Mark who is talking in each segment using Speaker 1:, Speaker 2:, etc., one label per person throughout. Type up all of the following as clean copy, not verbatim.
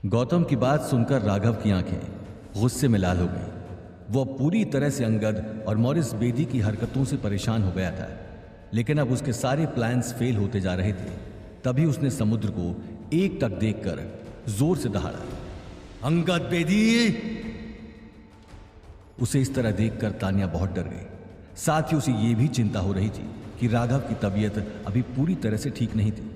Speaker 1: गौतम की बात सुनकर राघव की आंखें गुस्से में लाल हो गई। वो पूरी तरह से अंगद और मॉरिस बेदी की हरकतों से परेशान हो गया था, लेकिन अब उसके सारे प्लान्स फेल होते जा रहे थे। तभी उसने समुद्र को एक टक देखकर जोर से दहाड़ा, अंगद बेदी! उसे इस तरह देखकर तान्या बहुत डर गई। साथ ही उसे यह भी चिंता हो रही थी कि राघव की तबीयत अभी पूरी तरह से ठीक नहीं थी।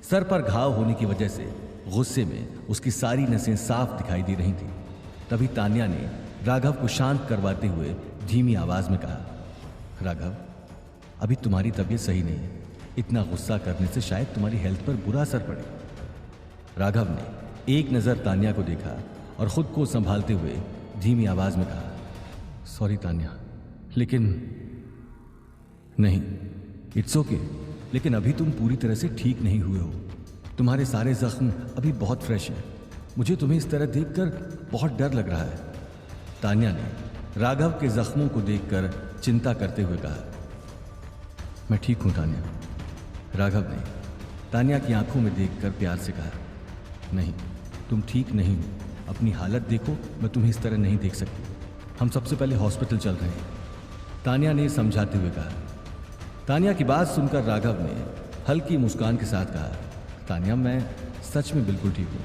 Speaker 1: सर पर घाव होने की वजह से गुस्से में उसकी सारी नसें साफ दिखाई दे रही थी। तभी तान्या ने राघव को शांत करवाते हुए धीमी आवाज में कहा, राघव, अभी तुम्हारी तबीयत सही नहीं है। इतना गुस्सा करने से शायद तुम्हारी हेल्थ पर बुरा असर पड़े। राघव ने एक नजर तान्या को देखा और खुद को संभालते हुए धीमी आवाज में कहा, सॉरी तान्या, लेकिन नहीं, इट्स ओके, लेकिन अभी तुम पूरी तरह से ठीक नहीं हुए हो। तुम्हारे सारे जख्म अभी बहुत फ्रेश हैं। मुझे तुम्हें इस तरह देखकर बहुत डर लग रहा है। तान्या ने राघव के जख्मों को देखकर चिंता करते हुए कहा, मैं ठीक हूं तान्या। राघव ने तान्या की आंखों में देखकर प्यार से कहा, नहीं, तुम ठीक नहीं हो। अपनी हालत देखो, मैं तुम्हें इस तरह नहीं देख सकती। हम सबसे पहले हॉस्पिटल चल रहे हैं, तान्या ने समझाते हुए कहा। तान्या की बात सुनकर राघव ने हल्की मुस्कान के साथ कहा, तान्या, मैं सच में बिल्कुल ठीक हूँ।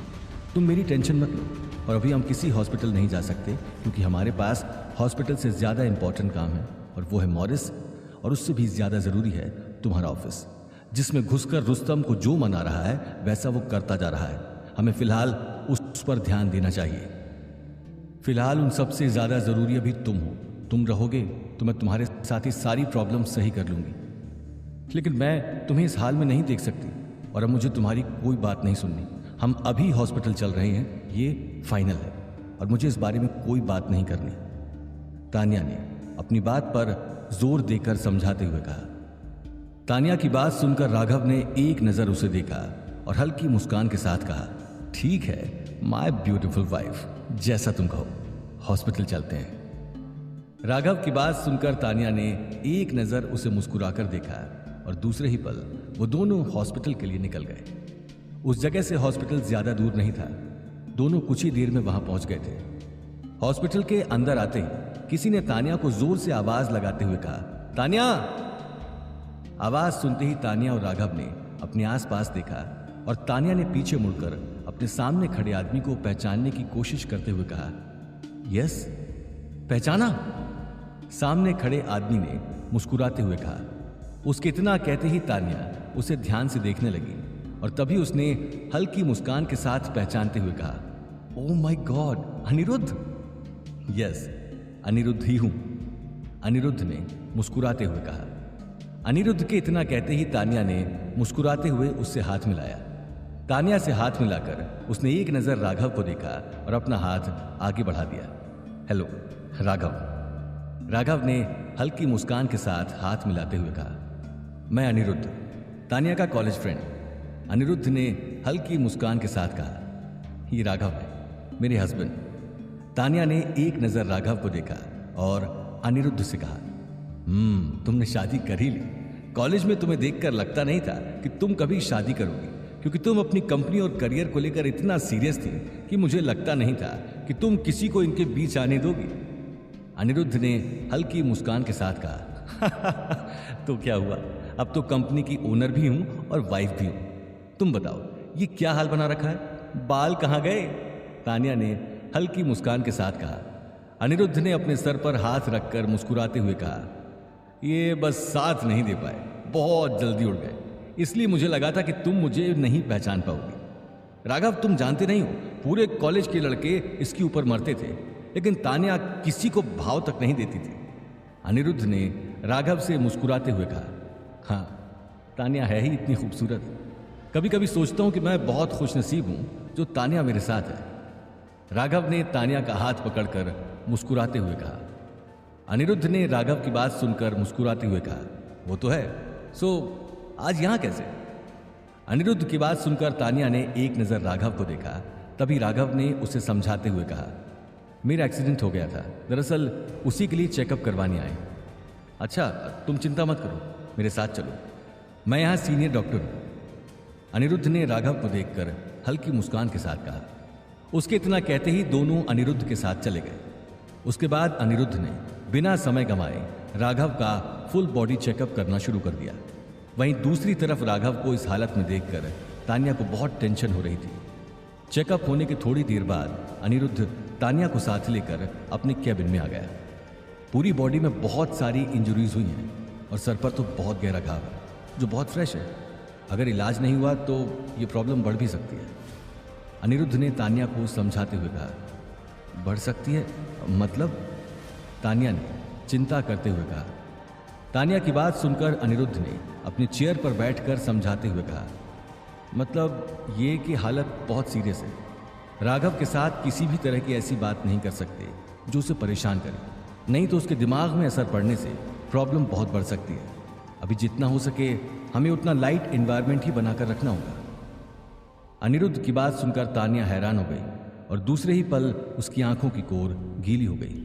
Speaker 1: तुम मेरी टेंशन मत लो, और अभी हम किसी हॉस्पिटल नहीं जा सकते क्योंकि हमारे पास हॉस्पिटल से ज़्यादा इंपॉर्टेंट काम है, और वो है मॉरिस, और उससे भी ज़्यादा ज़रूरी है तुम्हारा ऑफिस, जिसमें घुसकर रुस्तम को जो मना रहा है वैसा वो करता जा रहा है। हमें फिलहाल उस पर ध्यान देना चाहिए। फिलहाल उन सबसे ज़्यादा ज़रूरी अभी तुम हो। तुम रहोगे तो मैं तुम्हारे साथ ही सारी प्रॉब्लम सही कर लूँगी, लेकिन मैं तुम्हें इस हाल में नहीं देख सकती, और अब मुझे तुम्हारी कोई बात नहीं सुननी। हम अभी हॉस्पिटल चल रहे हैं, ये फाइनल है, और मुझे इस बारे में कोई बात नहीं करनी। तान्या ने अपनी बात पर जोर देकर समझाते हुए कहा। तान्या की बात सुनकर राघव ने एक नजर उसे देखा और हल्की मुस्कान के साथ कहा, ठीक है माय ब्यूटीफुल वाइफ, जैसा तुम कहो, हॉस्पिटल चलते हैं। राघव की बात सुनकर तान्या ने एक नजर उसे मुस्कुराकर देखा, और दूसरे ही पल वो दोनों हॉस्पिटल के लिए निकल गए। उस जगह से हॉस्पिटल ज्यादा दूर नहीं था। दोनों कुछ ही देर में वहां पहुंच गए थे। हॉस्पिटल के अंदर आते ही किसी ने तान्या को जोर से आवाज लगाते हुए कहा, तान्या! आवाज सुनते ही तान्या और राघव ने अपने आसपास देखा, और तान्या ने पीछे मुड़कर अपने सामने खड़े आदमी को पहचानने की कोशिश करते हुए कहा, यस, पहचाना? सामने खड़े आदमी ने मुस्कुराते हुए कहा। उसके इतना कहते ही तान्या उसे ध्यान से देखने लगी, और तभी उसने हल्की मुस्कान के साथ पहचानते हुए कहा, oh my god, Aniruddh! Yes, Aniruddh ही हूं, अनिरुद्ध ने मुस्कुराते हुए कहा। अनिरुद्ध के इतना कहते ही तान्या ने मुस्कुराते हुए उससे हाथ मिलाया। तान्या से हाथ मिलाकर उसने एक नजर राघव को देखा और अपना हाथ आगे बढ़ा दिया। हेलो राघव। राघव ने हल्की मुस्कान के साथ हाथ मिलाते हुए कहा, मैं अनिरुद्ध, तान्या का कॉलेज फ्रेंड। अनिरुद्ध ने हल्की मुस्कान के साथ कहा, ये राघव है, मेरे हस्बैंड। तान्या ने एक नजर राघव को देखा और अनिरुद्ध से कहा, तुमने शादी कर ही ली। कॉलेज में तुम्हें देखकर लगता नहीं था कि तुम कभी शादी करोगी, क्योंकि तुम अपनी कंपनी और करियर को लेकर इतना सीरियस थी कि मुझे लगता नहीं था कि तुम किसी को इनके बीच आने दोगी। अनिरुद्ध ने हल्की मुस्कान के साथ कहा, तो क्या हुआ, अब तो कंपनी की ओनर भी हूं और वाइफ भी हूं। तुम बताओ, ये क्या हाल बना रखा है? बाल कहां गए? तान्या ने हल्की मुस्कान के साथ कहा। अनिरुद्ध ने अपने सर पर हाथ रखकर मुस्कुराते हुए कहा, ये बस साथ नहीं दे पाए, बहुत जल्दी उड़ गए, इसलिए मुझे लगा था कि तुम मुझे नहीं पहचान पाओगी। राघव, तुम जानते नहीं हो, पूरे कॉलेज के लड़के इसके ऊपर मरते थे, लेकिन तान्या किसी को भाव तक नहीं देती थी। अनिरुद्ध ने राघव से मुस्कुराते हुए कहा, हाँ, तान्या है ही इतनी खूबसूरत। कभी कभी सोचता हूं कि मैं बहुत खुशनसीब हूं जो तान्या मेरे साथ है। राघव ने तान्या का हाथ पकड़कर मुस्कुराते हुए कहा। अनिरुद्ध ने राघव की बात सुनकर मुस्कुराते हुए कहा, वो तो है, सो आज यहां कैसे? अनिरुद्ध की बात सुनकर तान्या ने एक नजर राघव को देखा। तभी राघव ने उसे समझाते हुए कहा, मेरा एक्सीडेंट हो गया था, दरअसल उसी के लिए चेकअप करवाने आए। अच्छा, तुम चिंता मत करो, मेरे साथ चलो, मैं यहां सीनियर डॉक्टर हूं। अनिरुद्ध ने राघव को देखकर हल्की मुस्कान के साथ कहा, उसके इतना कहते ही दोनों अनिरुद्ध के साथ चले गए। उसके बाद अनिरुद्ध ने बिना समय गंवाए राघव का फुल बॉडी चेकअप करना शुरू कर दिया। वहीं दूसरी तरफ राघव को इस हालत में देखकर तान्या को बहुत टेंशन हो रही थी। चेकअप होने के थोड़ी देर बाद अनिरुद्ध तान्या को साथ लेकर अपने कैबिन में आ गया। पूरी बॉडी में बहुत सारी इंजरीज हुई हैं और सर पर तो बहुत गहरा घाव है जो बहुत फ्रेश है। अगर इलाज नहीं हुआ तो ये प्रॉब्लम बढ़ भी सकती है। अनिरुद्ध ने तान्या को समझाते हुए कहा। बढ़ सकती है मतलब? तान्या ने चिंता करते हुए कहा। तान्या की बात सुनकर अनिरुद्ध ने अपनी चेयर पर बैठकर समझाते हुए कहा, मतलब ये कि हालत बहुत सीरियस है। राघव के साथ किसी भी तरह की ऐसी बात नहीं कर सकते जो उसे परेशान करे, नहीं तो उसके दिमाग में असर पड़ने से प्रॉब्लम बहुत बढ़ सकती है। अभी जितना हो सके हमें उतना लाइट एनवायरनमेंट ही बनाकर रखना होगा। अनिरुद्ध की बात सुनकर तान्या हैरान हो गई और दूसरे ही पल उसकी आंखों की कोर गीली हो गई।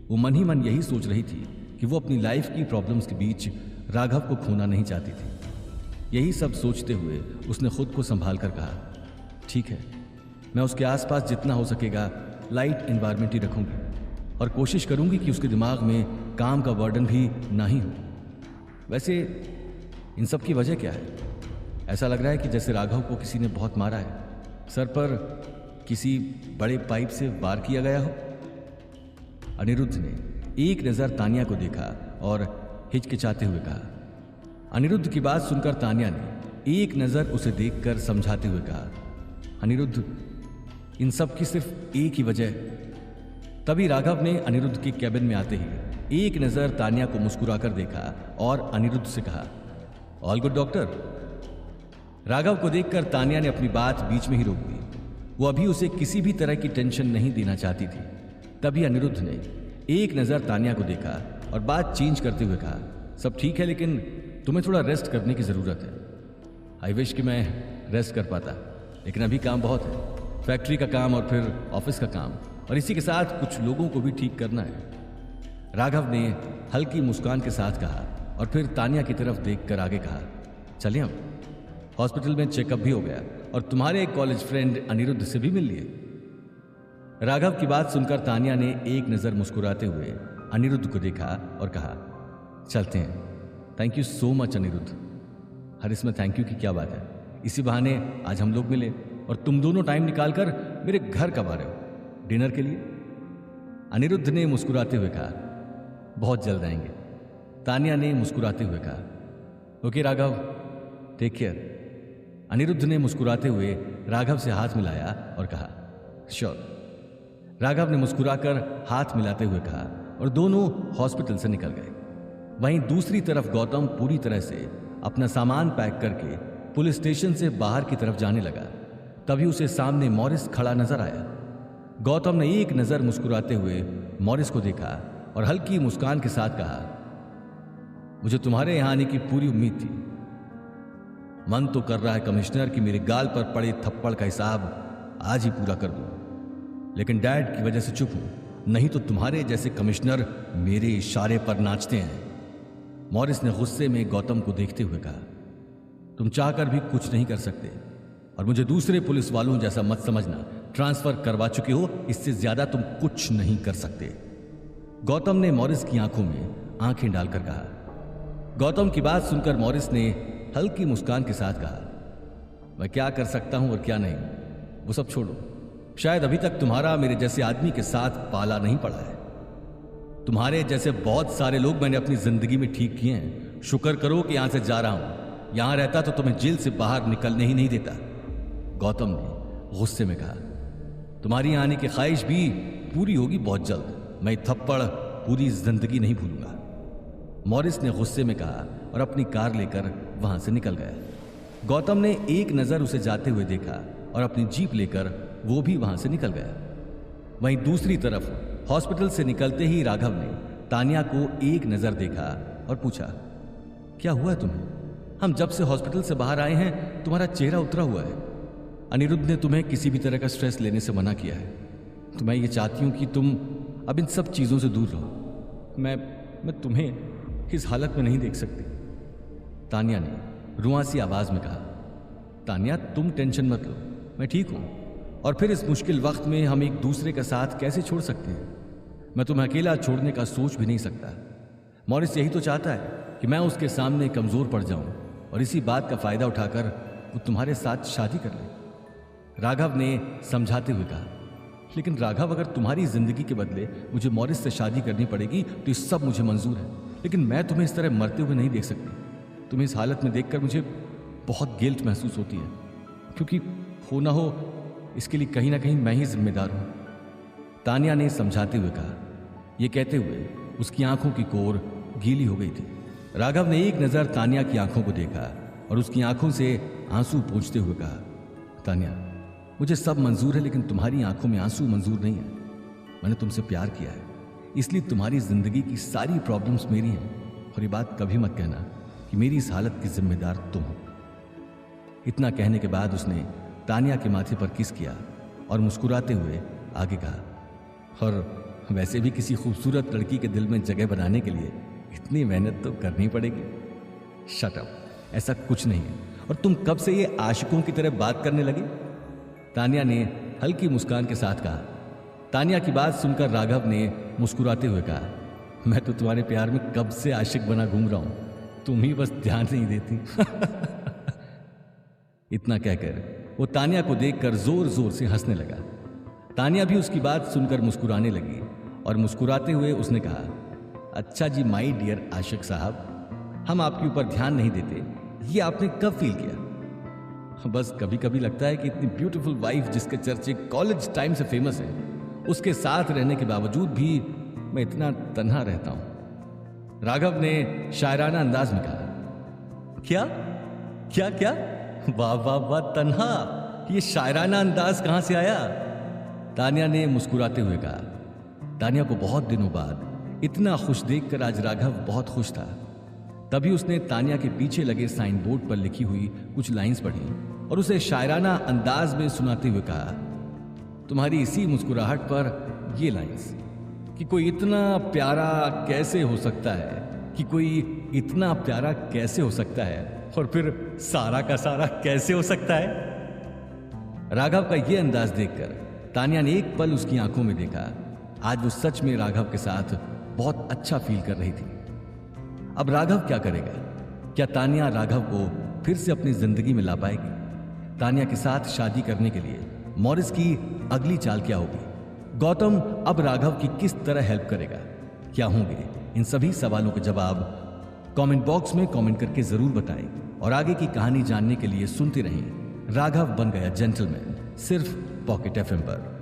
Speaker 1: वो मन ही मन यही सोच रही थी कि वो अपनी लाइफ की प्रॉब्लम्स के बीच राघव को खोना नहीं चाहती थी। यही सब सोचते हुए उसने खुद को संभाल कर कहा, ठीक है, मैं उसके आसपास जितना हो सकेगा लाइट एनवायरनमेंट ही रखूंगी और कोशिश करूंगी कि उसके दिमाग में काम का बर्डन भी ना ही हो। वैसे इन सब की वजह क्या है? ऐसा लग रहा है कि जैसे राघव को किसी ने बहुत मारा है, सर पर किसी बड़े पाइप से वार किया गया हो। अनिरुद्ध ने एक नजर तान्या को देखा और हिचकिचाते हुए कहा। अनिरुद्ध की बात सुनकर तान्या ने एक नजर उसे देखकर समझाते हुए कहा, अनिरुद्ध, इन सब की सिर्फ एक ही वजह। तभी राघव ने अनिरुद्ध के कैबिन में आते ही एक नजर तान्या को मुस्कुराकर देखा और अनिरुद्ध से कहा, ऑल गुड डॉक्टर। राघव को देखकर तान्या ने अपनी बात बीच में ही रोक दी। वो अभी उसे किसी भी तरह की टेंशन नहीं देना चाहती थी। तभी अनिरुद्ध ने एक नजर तान्या को देखा और बात चेंज करते हुए कहा, सब ठीक है लेकिन तुम्हें थोड़ा रेस्ट करने की जरूरत है। आई विश कि मैं रेस्ट कर पाता, लेकिन अभी काम बहुत है, फैक्ट्री का काम और फिर ऑफिस का काम, और इसी के साथ कुछ लोगों को भी ठीक करना है। राघव ने हल्की मुस्कान के साथ कहा और फिर तान्या की तरफ देखकर आगे कहा, चलिए हम हॉस्पिटल में चेकअप भी हो गया और तुम्हारे एक कॉलेज फ्रेंड अनिरुद्ध से भी मिल लिए। राघव की बात सुनकर तान्या ने एक नजर मुस्कुराते हुए अनिरुद्ध को देखा और कहा, चलते हैं। Thank you so much Aniruddh. हर इसमें थैंक यू की क्या बात है, इसी बहाने आज हम लोग मिले और तुम दोनों टाइम निकालकर मेरे घर कब आ रहे हो डिनर के लिए? अनिरुद्ध ने मुस्कुराते हुए कहा, बहुत जल्द आएंगे। तान्या ने मुस्कुराते हुए कहा, okay Raghav, take care. Aniruddh ने मुस्कुराते हुए राघव से हाथ मिलाया और कहा, श्योर। राघव ने मुस्कुराकर हाथ मिलाते हुए कहा और दोनों हॉस्पिटल से निकल गए। वहीं दूसरी तरफ गौतम पूरी तरह से अपना सामान पैक करके पुलिस स्टेशन से बाहर की तरफ जाने लगा। तभी उसे सामने मॉरिस खड़ा नजर आया। गौतम ने एक नजर मुस्कुराते हुए मॉरिस को देखा और हल्की मुस्कान के साथ कहा, मुझे तुम्हारे यहां आने की पूरी उम्मीद थी। मन तो कर रहा है कमिश्नर कि मेरे गाल पर पड़े थप्पड़ का हिसाब आज ही पूरा कर दूं, लेकिन डैड की वजह से चुप हूं, नहीं तो तुम्हारे जैसे कमिश्नर मेरे इशारे पर नाचते हैं। मॉरिस ने गुस्से में गौतम को देखते हुए कहा, तुम चाहकर भी कुछ नहीं कर सकते और मुझे दूसरे पुलिस वालों जैसा मत समझना। ट्रांसफर करवा चुके हो, इससे ज्यादा तुम कुछ नहीं कर सकते। गौतम ने मॉरिस की आंखों में आंखें डालकर कहा। गौतम की बात सुनकर मॉरिस ने हल्की मुस्कान के साथ कहा, मैं क्या कर सकता हूं और क्या नहीं, वो सब छोड़ो। शायद अभी तक तुम्हारा मेरे जैसे आदमी के साथ पाला नहीं पड़ा है। तुम्हारे जैसे बहुत सारे लोग मैंने अपनी जिंदगी में ठीक किए हैं। शुक्र करो कि यहां से जा रहा हूं, यहां रहता तो तुम्हें जेल से बाहर निकलने ही नहीं देता। गौतम ने गुस्से में कहा, तुम्हारी यहां आने की ख्वाहिश भी पूरी होगी बहुत जल्द। मैं थप्पड़ पूरी जिंदगी नहीं भूलूंगा। मॉरिस ने गुस्से में कहा और अपनी कार लेकर वहां से निकल गया। गौतम ने एक नजर उसे जाते हुए देखा और अपनी जीप लेकर वो भी वहां से निकल गया। वहीं दूसरी तरफ हॉस्पिटल से निकलते ही राघव ने तान्या को एक नजर देखा और पूछा, क्या हुआ है तुम्हें? हम जब से हॉस्पिटल से बाहर आए हैं तुम्हारा चेहरा उतरा हुआ है। अनिरुद्ध ने तुम्हें किसी भी तरह का स्ट्रेस लेने से मना किया है, तो मैं ये चाहती हूं कि तुम अब इन सब चीजों से दूर रहो। मैं तुम्हें इस हालत में नहीं देख सकती। तान्या ने रुआंसी आवाज में कहा, तान्या तुम टेंशन मत लो, मैं ठीक हूं। और फिर इस मुश्किल वक्त में हम एक दूसरे का साथ कैसे छोड़ सकते हैं? मैं तुम्हें अकेला छोड़ने का सोच भी नहीं सकता। मॉरिस यही तो चाहता है कि मैं उसके सामने कमजोर पड़ जाऊं और इसी बात का फायदा उठाकर वो तुम्हारे साथ शादी कर ले। राघव ने समझाते हुए कहा, लेकिन राघव, अगर तुम्हारी जिंदगी के बदले मुझे मॉरिस से शादी करनी पड़ेगी तो ये सब मुझे मंजूर है, लेकिन मैं तुम्हें इस तरह मरते हुए नहीं देख सकती। तुम्हें इस हालत में देखकर मुझे बहुत गिल्ट महसूस होती है, क्योंकि हो ना हो इसके लिए कहीं ना कहीं मैं ही जिम्मेदार हूं। तानिया ने समझाते हुए कहा। यह कहते हुए उसकी आंखों की कोर गीली हो गई थी। राघव ने एक नजर तानिया की आंखों को देखा और उसकी आंखों से आंसू पोंछते हुए कहा, तानिया, मुझे सब मंजूर है, लेकिन तुम्हारी आंखों में आंसू मंजूर नहीं है। मैंने तुमसे प्यार किया है, इसलिए तुम्हारी जिंदगी की सारी प्रॉब्लम्स मेरी हैं, और ये बात कभी मत कहना कि मेरी इस हालत की जिम्मेदार तुम हो। इतना कहने के बाद उसने तानिया के माथे पर किस किया और मुस्कुराते हुए आगे कहा, और वैसे भी किसी खूबसूरत लड़की के दिल में जगह बनाने के लिए इतनी मेहनत तो करनी पड़ेगी। शट अप, ऐसा कुछ नहीं है, और तुम कब से ये आशिकों की तरह बात करने लगे? तानिया ने हल्की मुस्कान के साथ कहा। तानिया की बात सुनकर राघव ने मुस्कुराते हुए कहा, मैं तो तुम्हारे प्यार में कब से आशिक बना घूम रहा हूं, तुम ही बस ध्यान नहीं देती। इतना कहकर वो तानिया को देखकर जोर जोर से हंसने लगा। तानिया भी उसकी बात सुनकर मुस्कुराने लगी और मुस्कुराते हुए उसने कहा, अच्छा जी माय डियर आशिक साहब, हम आपके ऊपर ध्यान नहीं देते, ये आपने कब फील किया? बस कभी कभी लगता है कि इतनी ब्यूटीफुल वाइफ जिसके चर्चे कॉलेज टाइम से फेमस है, उसके साथ रहने के बावजूद भी मैं इतना तन्हा रहता हूं। राघव ने शायराना अंदाज में कहा। क्या क्या क्या? वाह वाह वाह, तन्हा, ये शायराना अंदाज कहां से आया? तानिया ने मुस्कुराते हुए कहा। तानिया को बहुत दिनों बाद इतना खुश देखकर आज राघव बहुत खुश था। तभी उसने तानिया के पीछे लगे साइन बोर्ड पर लिखी हुई कुछ लाइंस पढ़ी और उसे शायराना अंदाज में सुनाते हुए कहा, तुम्हारी इसी मुस्कुराहट पर ये लाइंस कि कोई इतना प्यारा कैसे हो सकता है, कि कोई इतना प्यारा कैसे हो सकता है, और फिर सारा का सारा कैसे हो सकता है। राघव का यह अंदाज देखकर तानिया ने एक पल उसकी आंखों में देखा। आज वो सच में राघव के साथ बहुत अच्छा फील कर रही थी। अब राघव क्या करेगा? क्या तानिया राघव को फिर से अपनी जिंदगी में ला पाएगी? तानिया के साथ शादी करने के लिए मॉरिस की अगली चाल क्या होगी? गौतम अब राघव की किस तरह हेल्प करेगा? क्या होंगे इन सभी सवालों के जवाब कमेंट बॉक्स में कमेंट करके जरूर बताएं, और आगे की कहानी जानने के लिए सुनते रहें राघव बन गया जेंटलमैन, सिर्फ पॉकेट एफएम पर।